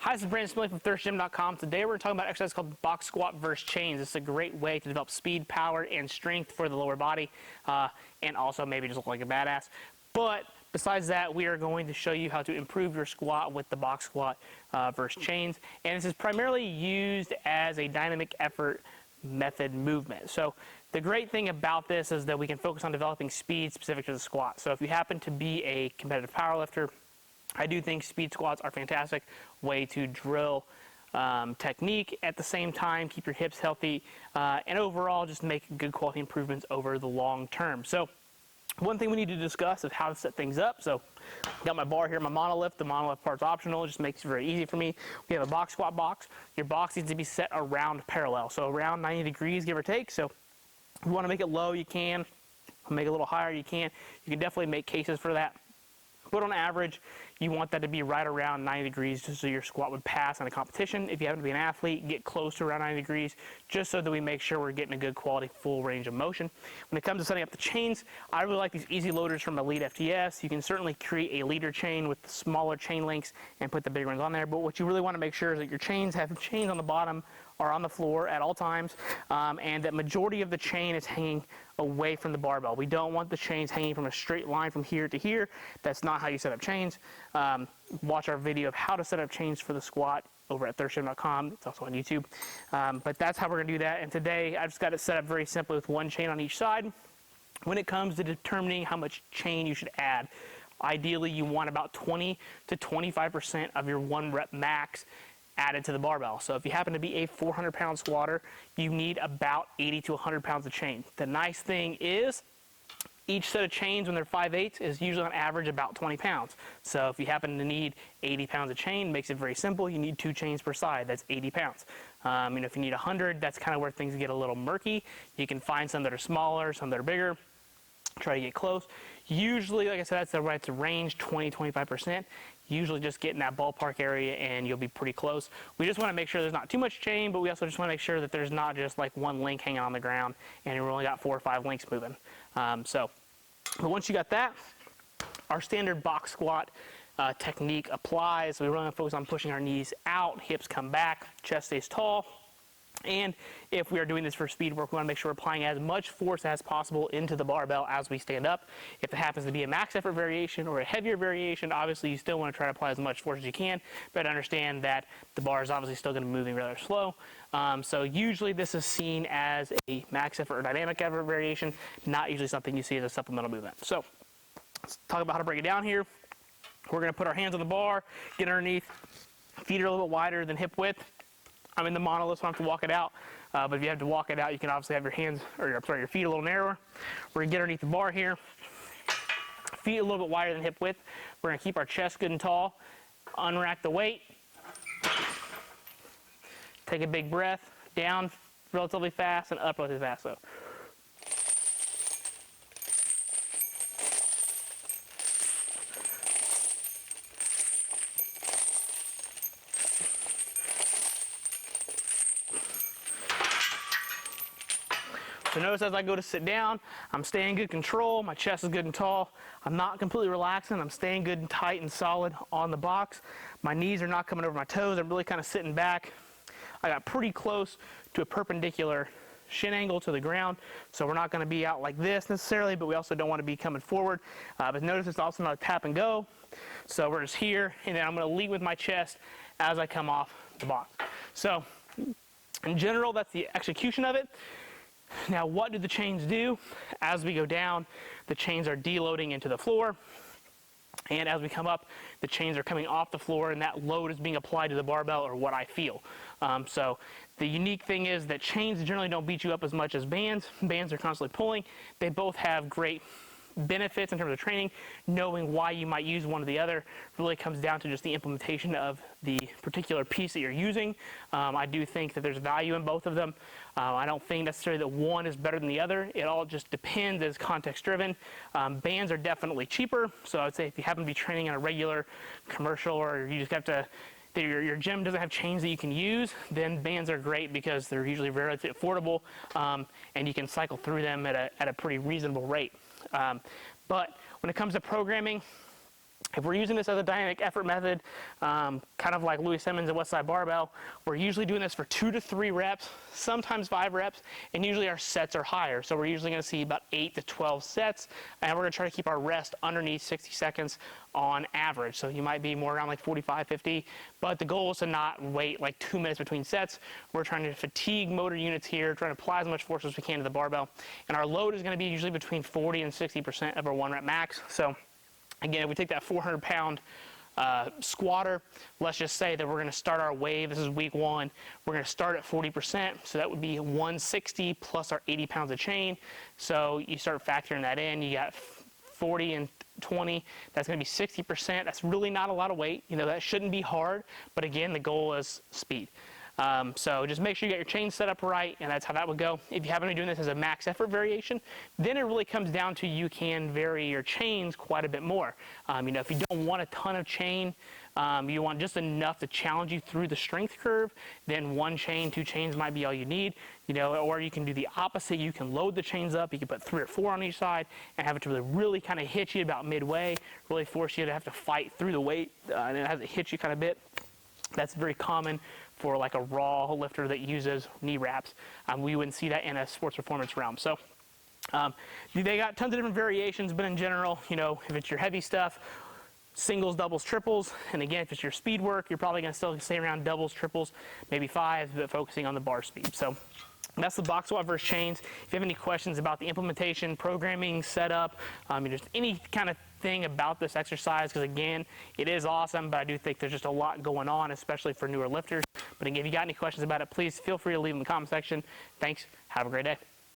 Hi, this is Brandon Smiley from thirstgym.com. Today we're talking about an exercise called box squat versus chains. It's a great way to develop speed, power, and strength for the lower body, and also maybe just look like a badass. But besides that, we are going to show you how to improve your squat with the box squat versus chains. And this is primarily used as a dynamic effort method movement. So the great thing about this is that we can focus on developing speed specific to the squat. So if you happen to be a competitive powerlifter, I do think speed squats are a fantastic way to drill technique at the same time, keep your hips healthy, and overall just make good quality improvements over the long term. So one thing we need to discuss is how to set things up. So got my bar here, my monolift. The monolift part's optional. It just makes it very easy for me. We have a box squat box. Your box needs to be set around parallel, so around 90 degrees, give or take. So if you want to make it low, you can. Make it a little higher, you can. You can definitely make cases for that. But on average, you want that to be right around 90 degrees just so your squat would pass in a competition. If you happen to be an athlete, get close to around 90 degrees just so that we make sure we're getting a good quality full range of motion. When it comes to setting up the chains, I really like these easy loaders from Elite FTS. You can certainly create a leader chain with smaller chain links and put the big ones on there. But what you really want to make sure is that your chains have chains on the bottom or on the floor at all times, and that majority of the chain is hanging away from the barbell. We don't want the chains hanging from a straight line from here to here. That's not how you set up chains. Watch our video of how to set up chains for the squat over at thirstgym.com. It's also on YouTube. But that's how we're going to do that. And today I just got it set up very simply with one chain on each side. When it comes to determining how much chain you should add, ideally you want about 20 to 25% of your 1 rep max added to the barbell. So if you happen to be a 400-pound squatter, you need about 80 to 100 pounds of chain. The nice thing is each set of chains when they're 5/8 is usually on average about 20 pounds. So if you happen to need 80 pounds of chain, makes it very simple. You need 2 chains per side. That's 80 pounds. If you need 100, that's kind of where things get a little murky. You can find some that are smaller, some that are bigger. Try to get close. Usually, like I said, that's the right range, 20-25%. Usually just get in that ballpark area and you'll be pretty close. We just want to make sure there's not too much chain, but we also just want to make sure that there's not just like one link hanging on the ground and we've only got 4 or 5 links moving. But once you got that, our standard box squat technique applies. We really want to focus on pushing our knees out, hips come back, chest stays tall. And if we are doing this for speed work, we want to make sure we're applying as much force as possible into the barbell as we stand up. If it happens to be a max effort variation or a heavier variation, obviously you still want to try to apply as much force as you can, but understand that the bar is obviously still going to be moving rather slow. So usually this is seen as a max effort or dynamic effort variation, not usually something you see as a supplemental movement. So let's talk about how to break it down here. We're going to put our hands on the bar, get underneath, feet are a little bit wider than hip width. I'm in the monolift, so I don't have to walk it out. But if you have to walk it out, you can obviously have your hands, or your feet a little narrower. We're gonna get underneath the bar here. Feet a little bit wider than hip width. We're gonna keep our chest good and tall. Unrack the weight. Take a big breath. Down relatively fast and up relatively fast. So. So notice as I go to sit down, I'm staying in good control, my chest is good and tall. I'm not completely relaxing, I'm staying good and tight and solid on the box. My knees are not coming over my toes, I'm really kind of sitting back. I got pretty close to a perpendicular shin angle to the ground, so we're not going to be out like this necessarily, but we also don't want to be coming forward. But notice it's also not a tap and go, so we're just here, and then I'm going to lead with my chest as I come off the box. So in general, that's the execution of it. Now, what do the chains do? As we go down, the chains are deloading into the floor. And as we come up, the chains are coming off the floor, and that load is being applied to the barbell, or what I feel. So the unique thing is that chains generally don't beat you up as much as bands. Bands are constantly pulling. They both have great benefits in terms of training. Knowing why you might use one or the other really comes down to just the implementation of the particular piece that you're using. I do think that there's value in both of them. I don't think necessarily that one is better than the other. It all just depends, as context driven. Bands are definitely cheaper, so I would say if you happen to be training in a regular commercial, or you just have to, your gym doesn't have chains that you can use, then bands are great because they're usually very affordable, and you can cycle through them at a pretty reasonable rate. But when it comes to programming, If we're using this as a dynamic effort method, kind of like Louis Simmons and Westside Barbell, we're usually doing this for 2 to 3 reps, sometimes 5 reps, and usually our sets are higher. So we're usually going to see about 8 to 12 sets, and we're going to try to keep our rest underneath 60 seconds on average. So you might be more around like 45, 50, but the goal is to not wait like 2 minutes between sets. We're trying to fatigue motor units here, trying to apply as much force as we can to the barbell, and our load is going to be usually between 40 and 60% of our 1 rep max. So again, if we take that 400-pound squatter, let's just say that we're going to start our wave. This is week 1. We're going to start at 40%, so that would be 160 plus our 80 pounds of chain. So you start factoring that in. You got 40 and 20. That's going to be 60%. That's really not a lot of weight. You know, that shouldn't be hard, but again, the goal is speed. So just make sure you get your chain set up right, and that's how that would go. If you happen to be doing this as a max effort variation, then it really comes down to you can vary your chains quite a bit more. You know, if you don't want a ton of chain, you want just enough to challenge you through the strength curve, then 1 chain, 2 chains might be all you need. You know, or you can do the opposite. You can load the chains up. You can put 3 or 4 on each side and have it to really kind of hit you about midway, really force you to have to fight through the weight, and it has to hit you kind of bit. That's very common for like a raw lifter that uses knee wraps. We wouldn't see that in a sports performance realm. So they got tons of different variations, but in general, you know, if it's your heavy stuff, singles, doubles, triples. And again, if it's your speed work, you're probably going to still stay around doubles, triples, maybe 5s, but focusing on the bar speed. So that's the box squat versus chains. If you have any questions about the implementation, programming, setup, just any kind of thing about this exercise, because again, it is awesome, but I do think there's just a lot going on, especially for newer lifters. But again, if you got any questions about it, please feel free to leave them in the comment section. Thanks. Have a great day.